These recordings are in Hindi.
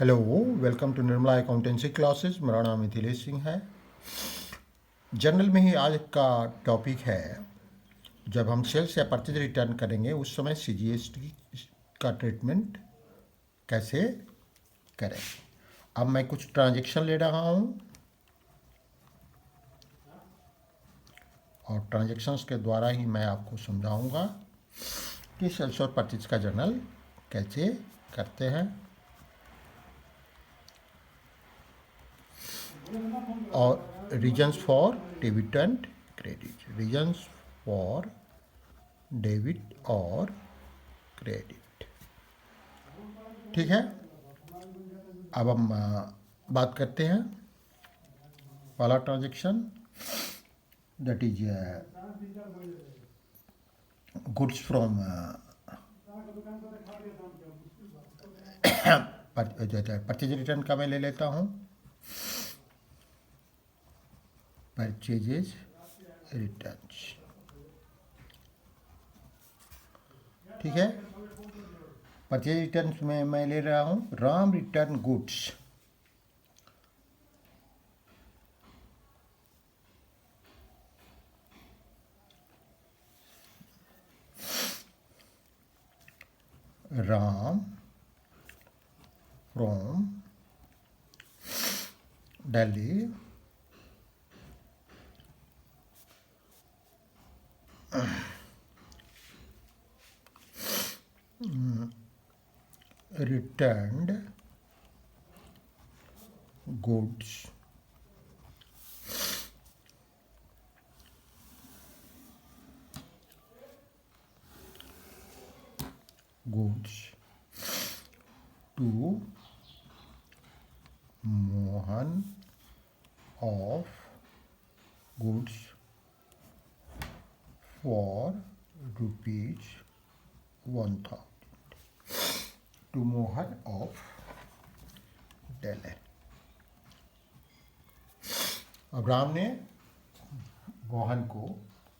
Hello, welcome to Nirmala accountancy classes. मेरा नाम मिथिलेश सिंह है। जनरल में ही आज का टॉपिक है, जब हम सेल्स या परचेज रिटर्न करेंगे उस समय सीजीएसटी का ट्रीटमेंट कैसे करें। अब मैं कुछ ट्रांजैक्शन ले रहा हूँ और ट्रांजैक्शंस के द्वारा ही मैं आपको समझाऊंगा कि सेल्स और परचेज का जर्नल कैसे करते हैं और reasons for debit and credit. Reasons for debit और क्रेडिट। ठीक है। अब हम बात करते हैं। पहला transaction that is goods from purchase return का मैं ले लेता हूँ। परचेजेज रिटर्न्स, ठीक है। परचेज रिटर्न्स में मैं ले रहा हूँ Ram return goods. Ram from Delhi returned goods to Mohan of goods for rupees 1000 to Mohan of Delhi। अब राम ने मोहन को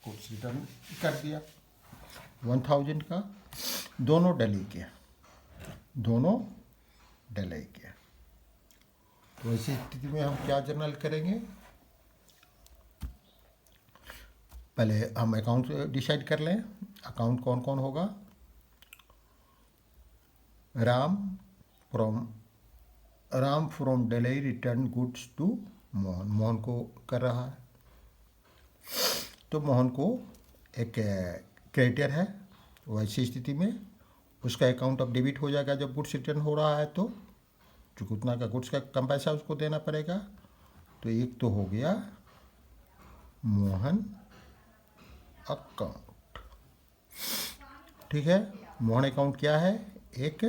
कुछ रिटर्न कर दिया 1000 का, दोनों दिल्ली के। तो ऐसी स्थिति में हम क्या जर्नल करेंगे। पहले हम अकाउंट डिसाइड कर लें। अकाउंट कौन कौन होगा। Ram from Delhi return goods to Mohan. Mohan को कर रहा है तो मोहन को एक क्रेडिटर है। वैसी स्थिति में उसका अकाउंट अब डेबिट हो जाएगा जब गुड्स रिटर्न हो रहा है। तो चूँकि उतना का गुड्स का कम पैसा उसको देना पड़ेगा। तो एक तो हो गया मोहन अकाउंट, ठीक है। मोहन अकाउंट क्या है, एक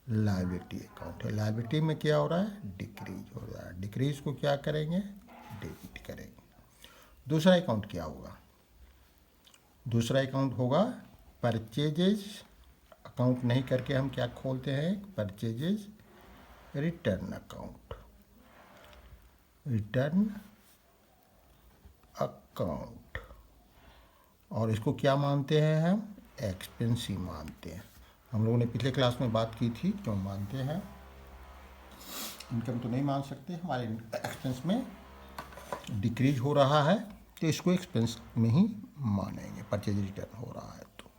लायबिलिटी अकाउंट है। लायबिलिटी में क्या हो रहा है, डिक्रीज हो रहा है। डिक्रीज को क्या करेंगे, डेबिट करेंगे। दूसरा अकाउंट क्या होगा, दूसरा अकाउंट होगा परचेजेज अकाउंट। नहीं करके हम क्या खोलते हैं, purchases return account. Return account, और इसको क्या मानते हैं हम, एक्सपेंस ही मानते हैं। हम लोगों ने पिछले क्लास में बात की थी क्यों मानते हैं। इनकम तो नहीं मान सकते, हमारे एक्सपेंस में डिक्रीज हो रहा है तो इसको एक्सपेंस में ही मानेंगे। परचेज रिटर्न हो रहा है तो,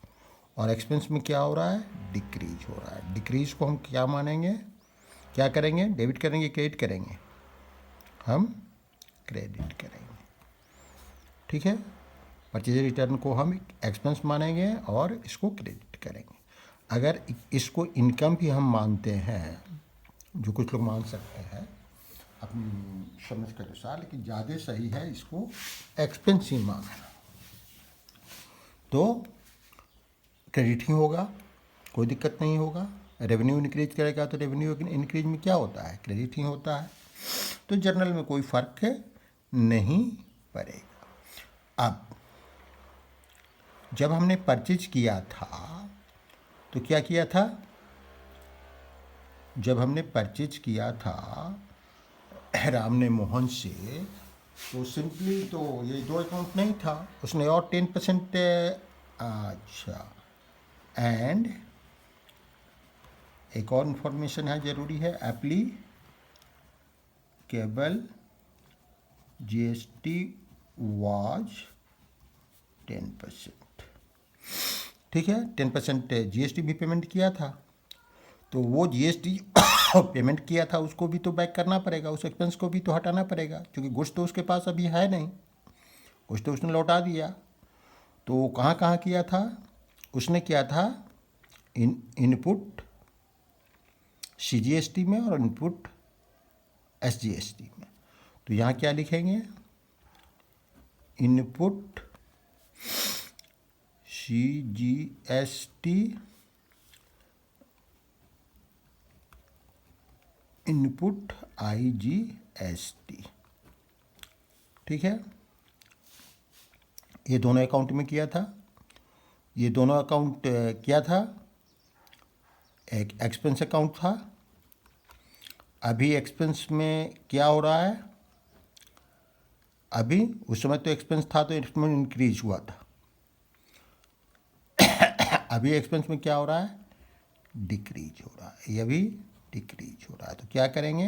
और एक्सपेंस में क्या हो रहा है, डिक्रीज हो रहा है। डिक्रीज को हम क्या मानेंगे, क्या करेंगे, डेबिट करेंगे, क्रेडिट करेंगे, हम क्रेडिट करेंगे, ठीक है। परचेज रिटर्न को हम एक्सपेंस मानेंगे और इसको क्रेडिट करेंगे। अगर इसको इनकम भी हम मानते हैं, जो कुछ लोग मान सकते हैं अपनी समझ के अनुसार, लेकिन ज़्यादा सही है इसको एक्सपेंस ही मानना। तो क्रेडिट ही होगा, कोई दिक्कत नहीं होगा। रेवेन्यू इंक्रीज करेगा तो रेवेन्यू इंक्रीज में क्या होता है, क्रेडिट ही होता है। तो जर्नल में कोई फर्क नहीं पड़ेगा। अब जब हमने परचेज किया था तो क्या किया था, जब हमने परचेज किया था राम ने मोहन से, तो सिंपली तो ये दो अकाउंट नहीं था, उसने और 10%। अच्छा, एंड एक और इन्फॉर्मेशन है ज़रूरी है, एप्लीकेबल GST वाज 10%। ठीक है, 10% GST भी पेमेंट किया था, तो वो GST पेमेंट किया था उसको भी तो बैक करना पड़ेगा, उस एक्सपेंस को भी तो हटाना पड़ेगा, क्योंकि गुड्स तो उसके पास अभी है नहीं, कुछ तो उसने लौटा दिया। तो वो कहाँ कहाँ किया था, उसने किया था इनपुट CGST में और इनपुट SGST में। तो यहाँ क्या लिखेंगे, इनपुट CGST, इनपुट IGST। ठीक है, ये दोनों अकाउंट में किया था, ये दोनों अकाउंट क्या था, एक एक्सपेंस अकाउंट था। अभी एक्सपेंस में क्या हो रहा है, अभी उस समय तो एक्सपेंस था तो इसमें इंक्रीज हुआ था, अभी एक्सपेंस में क्या हो रहा है, डिक्रीज हो रहा है, ये भी डिक्रीज हो रहा है। तो क्या करेंगे,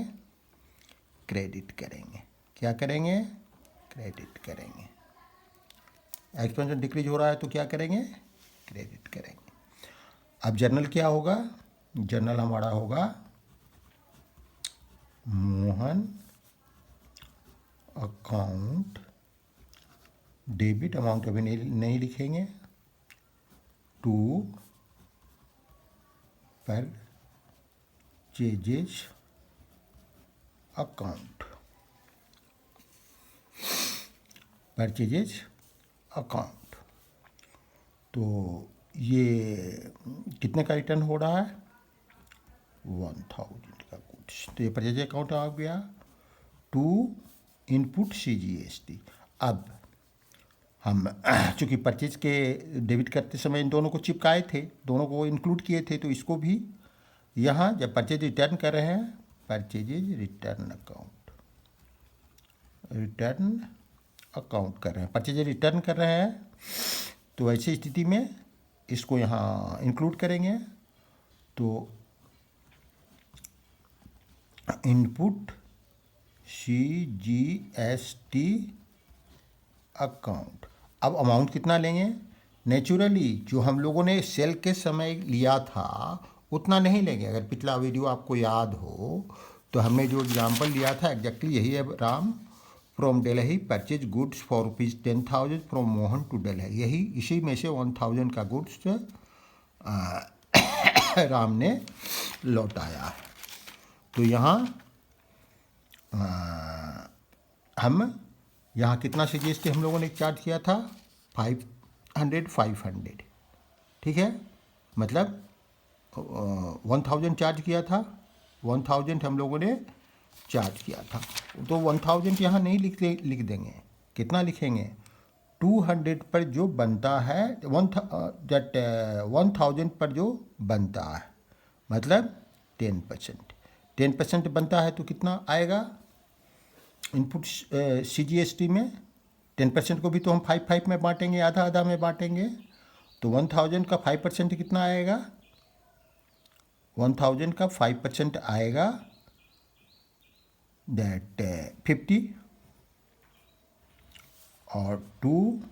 क्रेडिट करेंगे। क्या करेंगे, क्रेडिट करेंगे। एक्सपेंस डिक्रीज हो रहा है तो क्या करेंगे, क्रेडिट करेंगे। अब जर्नल क्या होगा, जर्नल हमारा होगा मोहन अकाउंट डेबिट, अमाउंट अभी नहीं लिखेंगे, to purchases account, purchases account. तो ये कितने का रिटर्न हो रहा है, 1000 का गुड्स। तो ये परचेज अकाउंट आ गया, टू इनपुट CGST। अब हम चूँकि परचेज के डेबिट करते समय इन दोनों को चिपकाए थे, दोनों को इंक्लूड किए थे, तो इसको भी यहाँ जब परचेज रिटर्न कर रहे हैं, purchases return account, return account कर रहे हैं, परचेज रिटर्न कर रहे हैं, तो ऐसी स्थिति में इसको यहाँ इंक्लूड करेंगे। तो इनपुट CGST अकाउंट। अब अमाउंट कितना लेंगे, नेचुरली जो हम लोगों ने सेल के समय लिया था उतना नहीं लेंगे। अगर पिछला वीडियो आपको याद हो तो हमने जो एग्जाम्पल लिया था एग्जैक्टली यही है, Ram from Delhi purchase goods for ₹10,000 from Mohan to Delhi, यही इसी में से 1000 का गुड्स राम ने लौटाया। तो यहाँ हम यहाँ कितना CGST हम लोगों ने चार्ज किया था, 500। ठीक है, मतलब 1000 चार्ज किया था, 1000 हम लोगों ने चार्ज किया था। तो 1000 यहाँ नहीं लिख देंगे, कितना लिखेंगे, 200 पर जो बनता है, 1000 पर जो बनता है, मतलब 10% बनता है तो कितना आएगा इनपुट CGST में। 10% को भी तो हम 5 में बांटेंगे, आधा आधा में बांटेंगे, तो 1000 का 5% कितना आएगा, 1000 का 5% आएगा दैट 50, और 2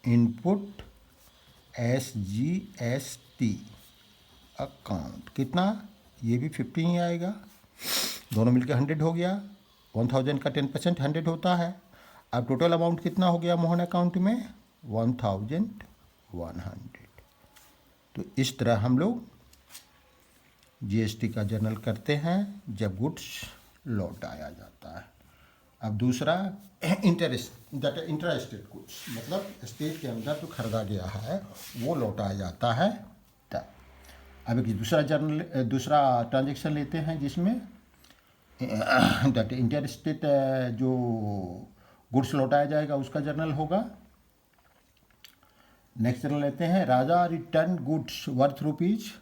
इनपुट SGST अकाउंट कितना, ये भी 50 ही आएगा, दोनों मिलकर 100 हो गया। 1000 का 10% 100 होता है। अब टोटल अमाउंट कितना हो गया मोहन अकाउंट में, 1100। तो इस तरह हम लोग GST का जर्नल करते हैं जब गुड्स लौटाया जाता है। अब दूसरा इंटरेस्टेड गुड्स, मतलब स्टेट के अंदर जो खरीदा गया है वो लौटाया जाता है तब। अब एक दूसरा ट्रांजेक्शन लेते हैं जिसमें दैट इंटरस्टेट जो गुड्स लौटाया जाएगा उसका जर्नल होगा। नेक्स्ट जर्नल लेते हैं, Raja return goods worth ₹,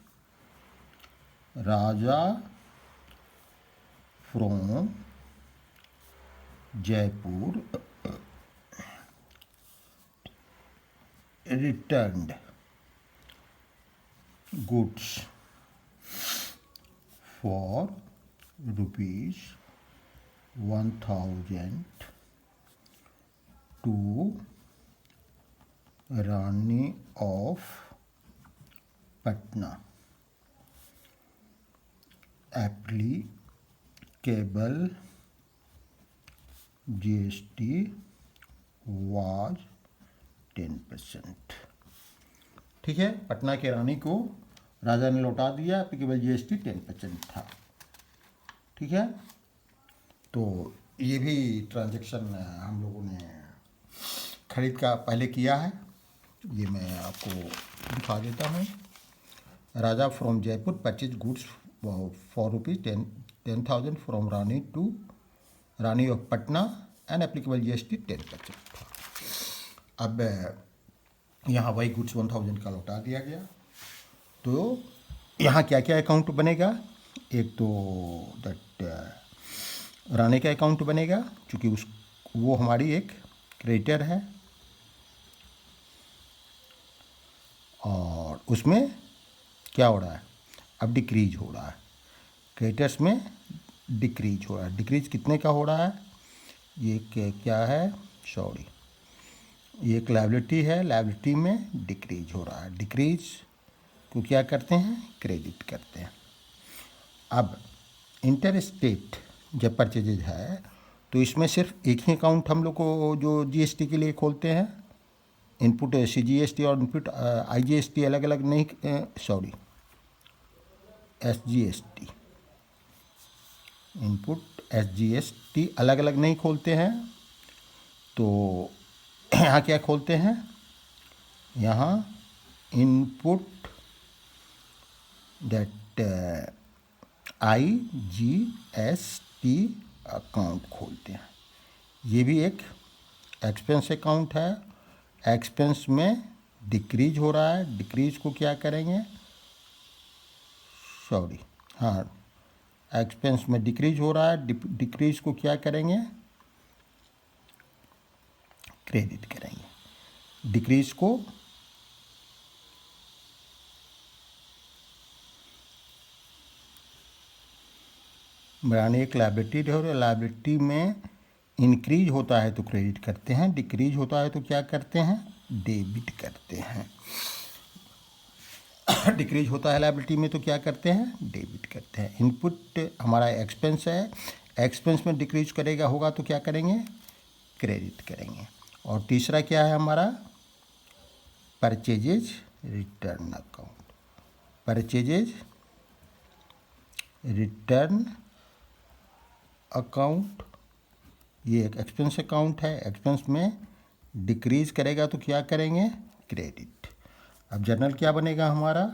Raja from Jaipur returned goods for rupees 1000 to Rani of Patna. Applicable GST was 10%. ठीक है, पटना के रानी को राजा ने लौटा दिया, एप्लीकेबल GST 10% था। ठीक है, तो ये भी ट्रांजैक्शन हम लोगों ने खरीद का पहले किया है। ये मैं आपको दिखा देता हूँ। Raja from Jaipur purchase goods for rupees 10,000 from Rani to Rani of Patna and applicable GST 10% था। अब यहाँ वही गुड्स 1000 का लौटा दिया गया। तो यहाँ क्या क्या अकाउंट बनेगा? एक तो दैट रानी का अकाउंट बनेगा, क्योंकि वो हमारी एक क्रेडिटर है, और उसमें क्या हो रहा है? अब डिक्रीज हो रहा है। क्रेडिटर्स में डिक्रीज हो रहा है। डिक्रीज कितने का हो रहा है? ये क्या है? सॉरी, ये एक लायबिलिटी है, लायबिलिटी में डिक्रीज हो रहा है। डिक्रीज को क्या करते हैं? क्रेडिट करते हैं। अब इंटर स्टेट जब परचेजेज है तो इसमें सिर्फ एक ही अकाउंट हम लोग को जो GST के लिए खोलते हैं, इनपुट CGST और इनपुट IGST अलग अलग नहीं, सॉरी SGST, इनपुट SGST अलग अलग नहीं खोलते हैं। तो यहाँ क्या खोलते हैं? यहाँ इनपुट दैट IGST अकाउंट खोलते हैं। ये भी एक एक्सपेंस अकाउंट है। एक्सपेंस में डिक्रीज हो रहा है। डिक्रीज को क्या करेंगे? सॉरी, हाँ, एक्सपेंस में डिक्रीज हो रहा है। डिक्रीज को क्या करेंगे? क्रेडिट करेंगे। डिक्रीज को बढ़ाने एक लायबिलिटी है, और लायबिलिटी में इंक्रीज होता है तो क्रेडिट करते हैं, डिक्रीज होता है तो क्या करते हैं? डेबिट करते हैं। डिक्रीज होता है लायबिलिटी में तो क्या करते हैं? डेबिट करते हैं। इनपुट हमारा एक्सपेंस है, एक्सपेंस में डिक्रीज करेगा होगा तो क्या करेंगे? क्रेडिट करेंगे। और तीसरा क्या है हमारा? Purchases return account. Purchases return account ये एक एक्सपेंस अकाउंट है। एक्सपेंस में डिक्रीज करेगा तो क्या करेंगे? क्रेडिट। अब जर्नल क्या बनेगा हमारा?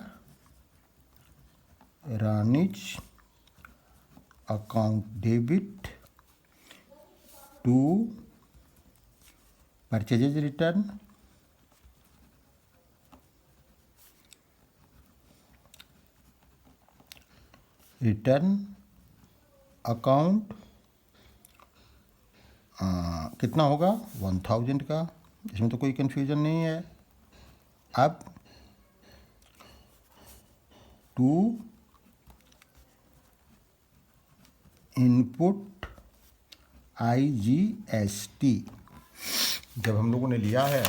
Rani's account debit to purchases return account कितना होगा? 1000 का। इसमें तो कोई कन्फ्यूजन नहीं है। अब टू इनपुट IGST जब हम लोगों ने लिया है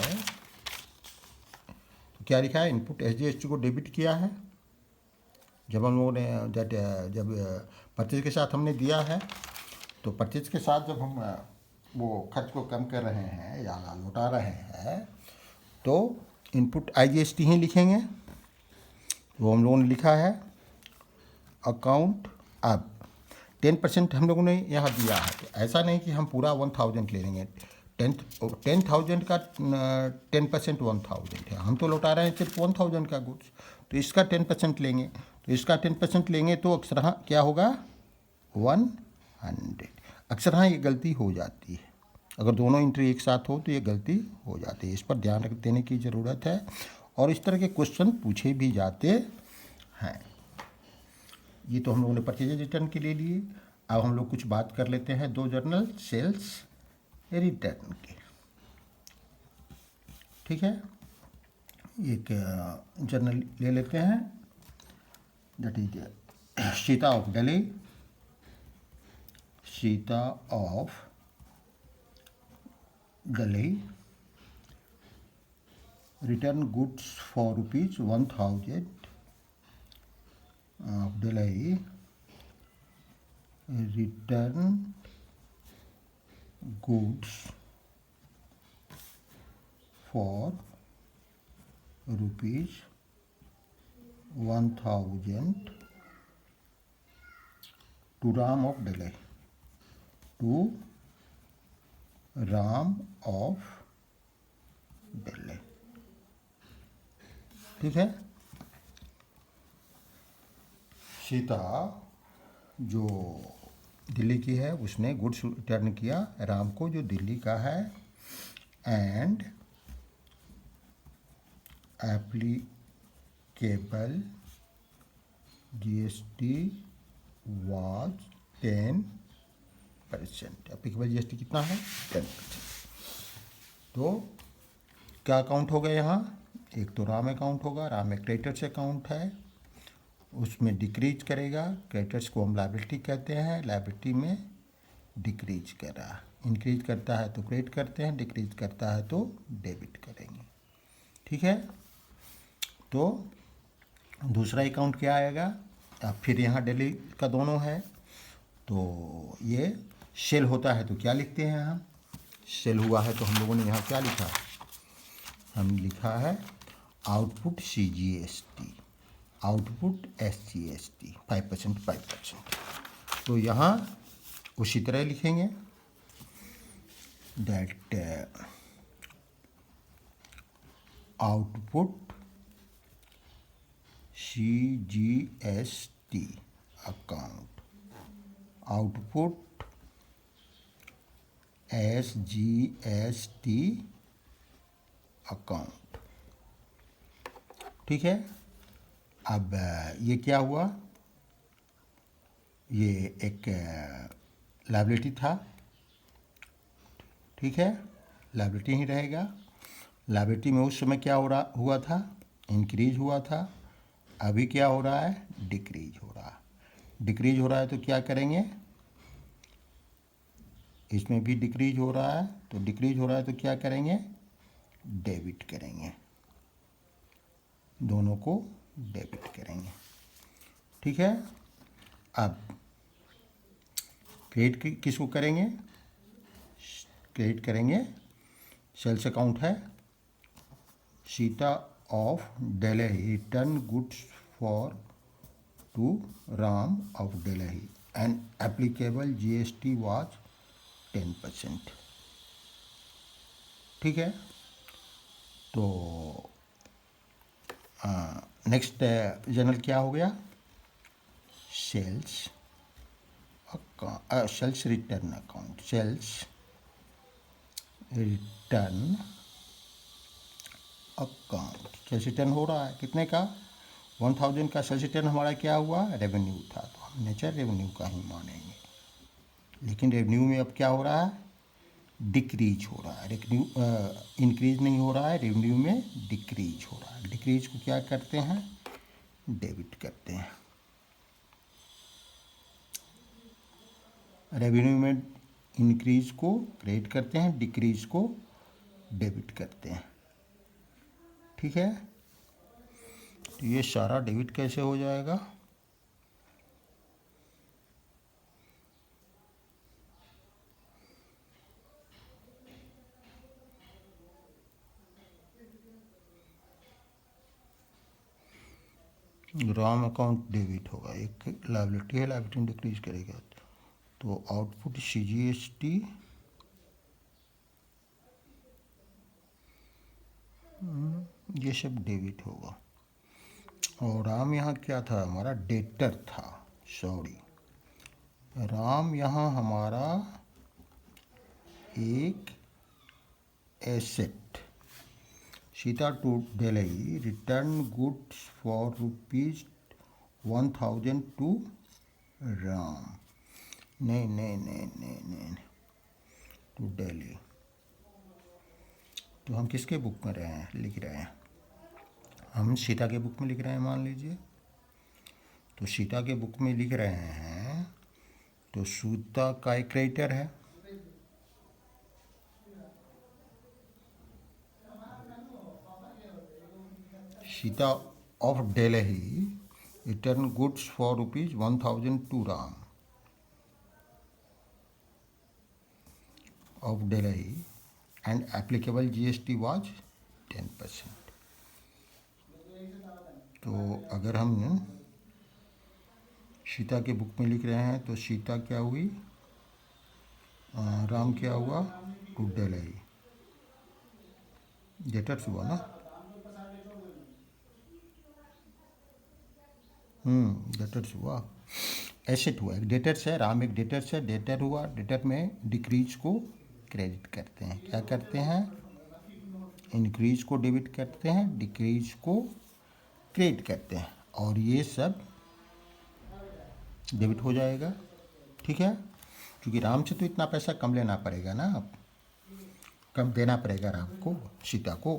तो क्या लिखा है? इनपुट SGST को डेबिट किया है। जब हम लोगों ने जब परचेज के साथ हमने दिया है, तो परचेज के साथ जब हम वो खर्च को कम कर रहे हैं या लौटा रहे हैं तो इनपुट IGST ही लिखेंगे। वो हम लोगों ने लिखा है अकाउंट। अब 10% हम लोगों ने यहाँ दिया है, तो ऐसा नहीं कि हम पूरा 1000 ले लेंगे। 10,000 का 10% 1000 है। हम तो लौटा रहे हैं सिर्फ 1000 का गुड्स, तो इसका 10% लेंगे। तो इसका 10% लेंगे तो अक्सर क्या होगा? 100। अक्सर ये गलती हो जाती है। अगर दोनों एंट्री एक साथ हो तो ये गलती हो जाती है। इस पर ध्यान रख देने की ज़रूरत है, और इस तरह के क्वेश्चन पूछे भी जाते हैं। ये तो हम लोगों ने परचेज रिटर्न के लिए लिए। अब हम लोग कुछ बात कर लेते हैं दो जर्नल सेल्स रिटर्न की। ठीक है, एक जर्नल ले लेते हैं that is Sita of Delhi. Sita of Delhi return goods for rupees 1000 of Delhi return goods for rupees 1000 to Ram of Delhi. To Ram of Delhi. ठीक है। सीता जो दिल्ली की है उसने गुड्स रिटर्न किया राम को जो दिल्ली का है, and applicable GST was 10%। Applicable GST कितना है? 10%। तो क्या अकाउंट होगा यहाँ? एक तो राम अकाउंट होगा, राम एक क्रेडिटर्स अकाउंट है, उसमें डिक्रीज करेगा। क्रेडिटर्स को हम लायबिलिटी कहते हैं, लायबिलिटी में डिक्रीज कर रहा। इंक्रीज करता है तो क्रेडिट करते हैं, डिक्रीज करता है तो डेबिट करेंगे। ठीक है। तो दूसरा अकाउंट क्या आएगा? अब फिर यहाँ दिल्ली का दोनों है, तो ये सेल होता है तो क्या लिखते हैं हम? सेल हुआ है तो हम लोगों ने यहाँ क्या लिखा? हम लिखा है आउटपुट CGST, आउटपुट SGST 5%। तो यहाँ उसी तरह लिखेंगे that output CGST account, output SGST account. ठीक है। अब ये क्या हुआ? ये एक लायबिलिटी था। ठीक है, लायबिलिटी ही रहेगा। लायबिलिटी में उस समय क्या हुआ था? इंक्रीज हुआ था। अभी क्या हो रहा है? डिक्रीज हो रहा है। डिक्रीज हो रहा है तो क्या करेंगे? इसमें भी डिक्रीज हो रहा है, तो डिक्रीज हो रहा है तो क्या करेंगे? डेबिट करेंगे, दोनों को डेबिट करेंगे। ठीक है। अब क्रेडिट किसको करेंगे? क्रेडिट करेंगे सेल्स अकाउंट है Sita of Delhi return goods for to Ram of Delhi and applicable GST was 10%। ठीक है। तो नेक्स्ट जनरल क्या हो गया? Sales account, sales return account, sales return account. Sales return हो रहा है कितने का? 1000 का सेल्स रिटर्न हमारा क्या हुआ? रेवेन्यू था, तो हम नेचर रेवेन्यू का ही मानेंगे। लेकिन रेवेन्यू में अब क्या हो रहा है? डिक्रीज हो रहा है। रेवेन्यू इंक्रीज नहीं हो रहा है, रेवेन्यू में डिक्रीज हो रहा है। डिक्रीज को क्या करते हैं? डेबिट करते हैं। रेवेन्यू में इंक्रीज को क्रेडिट करते हैं, डिक्रीज को डेबिट करते हैं। ठीक है। तो ये सारा डेबिट कैसे हो जाएगा? राम अकाउंट डेबिट होगा, एक लायबिलिटी है, लायबिलिटी डिक्रीज करेगा, तो आउटपुट CGST ये सब डेबिट होगा। और राम यहाँ क्या था? हमारा डेटर था, सॉरी, राम यहाँ हमारा एक asset. Sita to Delhi return goods for rupees 1000 to Ram. नहीं, टू दिल्ली। तो हम किसके बुक में लिख रहे हैं? हम सीता के बुक में लिख रहे हैं, मान लीजिए। तो सीता के बुक में लिख रहे हैं तो सीता का एक क्रेडिटर है, Sita of Delhi return goods for ₹1000 to Ram of Delhi and applicable GST was 10%. तो अगर हम सीता के बुक में लिख रहे हैं तो सीता क्या हुई, राम क्या हुआ, टू दिल्ली, डेटर्स हुआ ना, डेटर्स हुआ, एसेट हुआ, एक डेटर्स है, राम एक डेटर्स है, डेटर हुआ, डेटर में डिक्रीज को क्रेडिट करते हैं, क्या करते हैं, इंक्रीज को डेबिट करते हैं, डिक्रीज को क्रेडिट करते हैं, और ये सब डेबिट हो जाएगा। ठीक है, क्योंकि राम से तो इतना पैसा कम लेना पड़ेगा ना, कम देना पड़ेगा राम को, सीता को।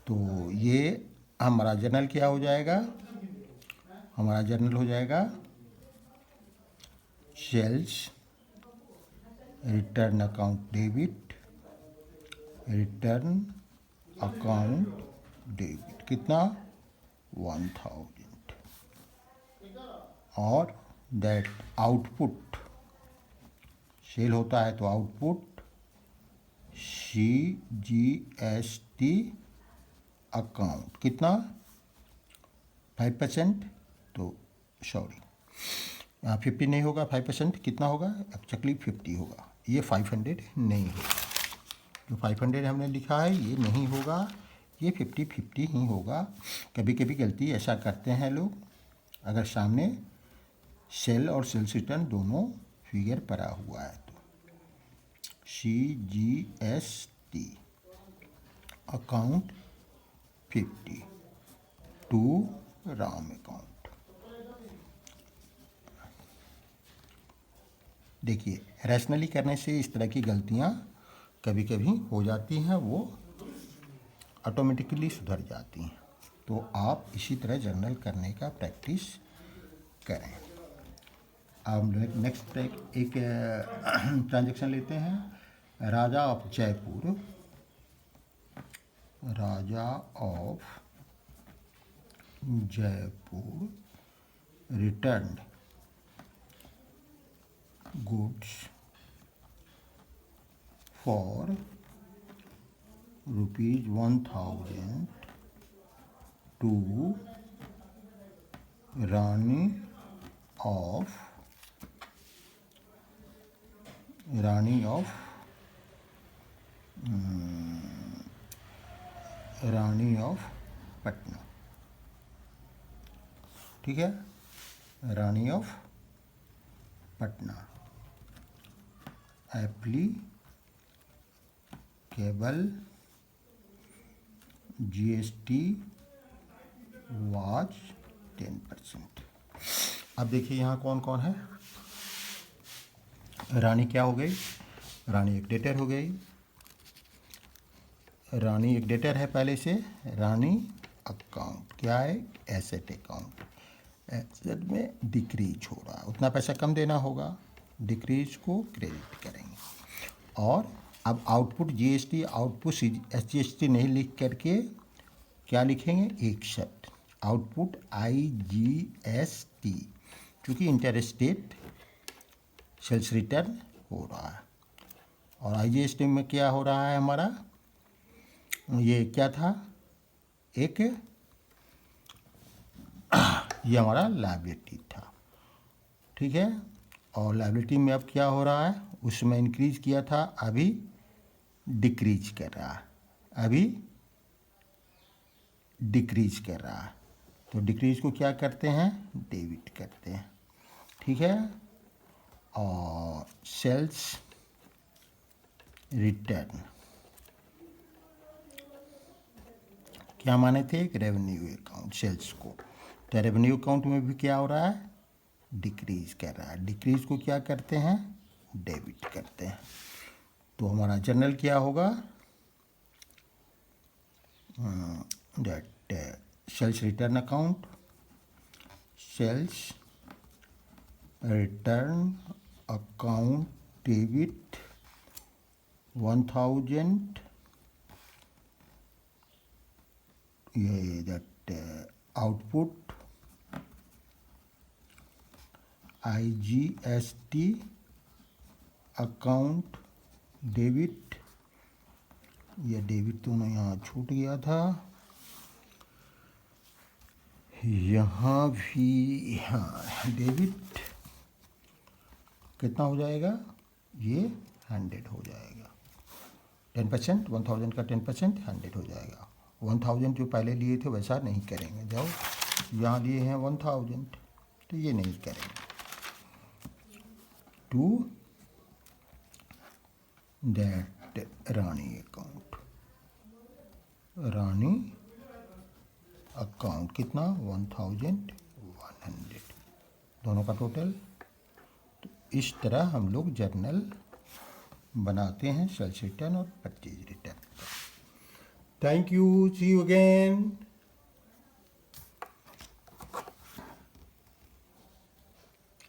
तो ये हमारा जर्नल क्या हो जाएगा, हमारा जर्नल हो जाएगा sales return account debit, return account debit, कितना, 1000, और दैट आउटपुट, सेल होता है तो आउटपुट CGST अकाउंट, कितना, 5%, तो सॉरी यहाँ 50 नहीं होगा, 5% कितना होगा, एक्चुअली 50 होगा, ये 500 नहीं होगा, जो 500 हमने लिखा है ये नहीं होगा, ये 50-50 ही होगा। कभी कभी गलती ऐसा करते हैं लोग, अगर सामने सेल और सेल्स रिटर्न दोनों फिगर पड़ा हुआ है तो CGST account 50 to Ram account. देखिए, रैशनली करने से इस तरह की गलतियाँ कभी कभी हो जाती हैं, वो ऑटोमेटिकली सुधर जाती हैं। तो आप इसी तरह जर्नल करने का प्रैक्टिस करें। अब नेक्स्ट एक ट्रांजैक्शन लेते हैं। Raja of Jaipur, Raja of Jaipur return goods for ₹1000 to Rani of Patna. ठीक है, Rani of Patna, applicable GST was 10%। अब देखिए यहाँ कौन कौन है, रानी क्या हो गई, रानी एक डेटर हो गई, रानी एक डेटर है पहले से, रानी अकाउंट क्या है, एसेट अकाउंट, एसेट में डिक्रीज हो रहा है, उतना पैसा कम देना होगा, डिक्रीज को क्रेडिट करेंगे। और अब आउटपुट GST, आउटपुट SGST नहीं लिख करके क्या लिखेंगे, एक शब्द आउटपुट IGST, क्योंकि इंटरस्टेट सेल्स रिटर्न हो रहा है। और IGST में क्या हो रहा है हमारा, ये क्या था, एक ये हमारा लायबिलिटी था। ठीक है, और लायबिलिटी में अब क्या हो रहा है, उसमें इंक्रीज किया था, अभी डिक्रीज कर रहा है, अभी डिक्रीज कर रहा है। तो डिक्रीज को क्या करते हैं, डेबिट करते हैं। ठीक है, और सेल्स रिटर्न क्या माने थे, एक रेवेन्यू अकाउंट, सेल्स को, तो रेवेन्यू अकाउंट में भी क्या हो रहा है, डिक्रीज कर रहा है, डिक्रीज को क्या करते हैं, डेबिट करते हैं। तो हमारा जर्नल क्या होगा, that sales return account, sales return account debit 1000, ये that output IGST account debit, ये डेबिट तो ना यहाँ छूट गया था, यहाँ भी हाँ डेबिट कितना हो जाएगा, ये 100 हो जाएगा, 10%, 1000 का 10% 100 हो जाएगा। 1000 जो पहले लिए थे वैसा नहीं करेंगे, जाओ यहाँ लिए हैं 1000 तो ये नहीं करेंगे। To that Rani account, Rani account कितना 1100, दोनों का टोटल। तो इस तरह हम लोग जर्नल बनाते हैं, सेल्स रिटर्न और purchase return. Thank you, see you again.